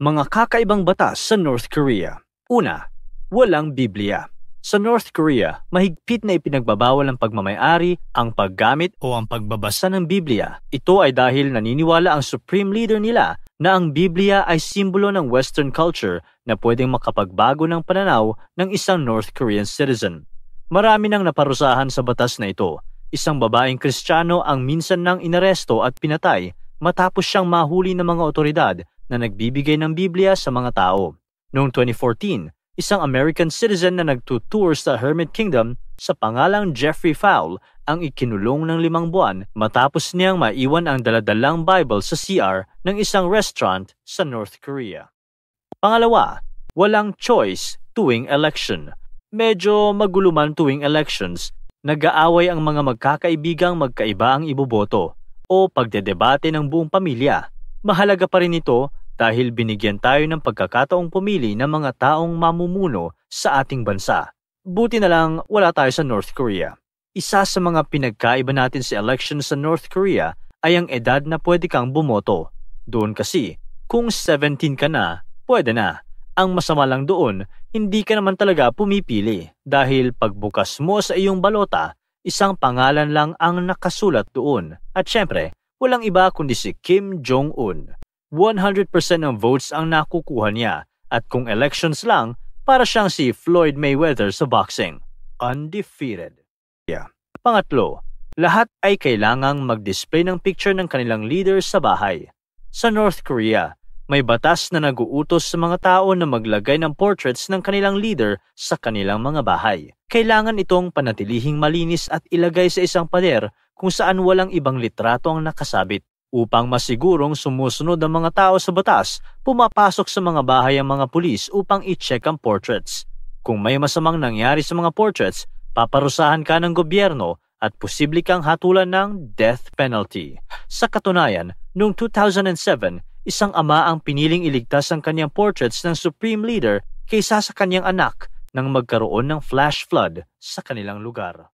Mga kakaibang batas sa North Korea. Una, walang Biblia. Sa North Korea, mahigpit na ipinagbabawal ang pagmamay-ari, ang paggamit o ang pagbabasa ng Biblia. Ito ay dahil naniniwala ang supreme leader nila na ang Biblia ay simbolo ng Western culture na pwedeng makapagbago ng pananaw ng isang North Korean citizen. Marami nang naparusahan sa batas na ito. Isang babaeng Kristiyano ang minsan nang inaresto at pinatay matapos siyang mahuli ng mga otoridad na nagbibigay ng Biblia sa mga tao. Noong 2014, isang American citizen na nagtutour sa Hermit Kingdom sa pangalang Jeffrey Fowl ang ikinulong ng 5 buwan matapos niyang maiwan ang daladalang Bible sa CR ng isang restaurant sa North Korea. Pangalawa, walang choice tuwing election. Medyo magulo man tuwing elections, nag-aaway ang mga magkakaibigang magkaiba ang iboboto o pagdedebate ng buong pamilya. Mahalaga pa rin ito dahil binigyan tayo ng pagkakataong pumili ng mga taong mamumuno sa ating bansa. Buti na lang wala tayo sa North Korea. Isa sa mga pinagkaiba natin sa election sa North Korea ay ang edad na pwede kang bumoto. Doon kasi, kung 17 ka na, pwede na. Ang masama lang doon, hindi ka naman talaga pumipili dahil pagbukas mo sa iyong balota, isang pangalan lang ang nakasulat doon. At syempre, walang iba kundi si Kim Jong-un. 100% ng votes ang nakukuha niya at kung elections lang, para siyang si Floyd Mayweather sa boxing. Undefeated. Pangatlo, lahat ay kailangang mag-display ng picture ng kanilang leader sa bahay. Sa North Korea, may batas na nag-uutos sa mga tao na maglagay ng portraits ng kanilang leader sa kanilang mga bahay. Kailangan itong panatilihing malinis at ilagay sa isang pader kung saan walang ibang litrato ang nakasabit. Upang masigurong sumusunod ang mga tao sa batas, pumapasok sa mga bahay ang mga pulis upang i-check ang portraits. Kung may masamang nangyari sa mga portraits, paparusahan ka ng gobyerno at posible kang hatulan ng death penalty. Sa katunayan, noong 2007, isang ama ang piniling iligtas ang kanyang portraits ng Supreme Leader kaysa sa kanyang anak nang magkaroon ng flash flood sa kanilang lugar.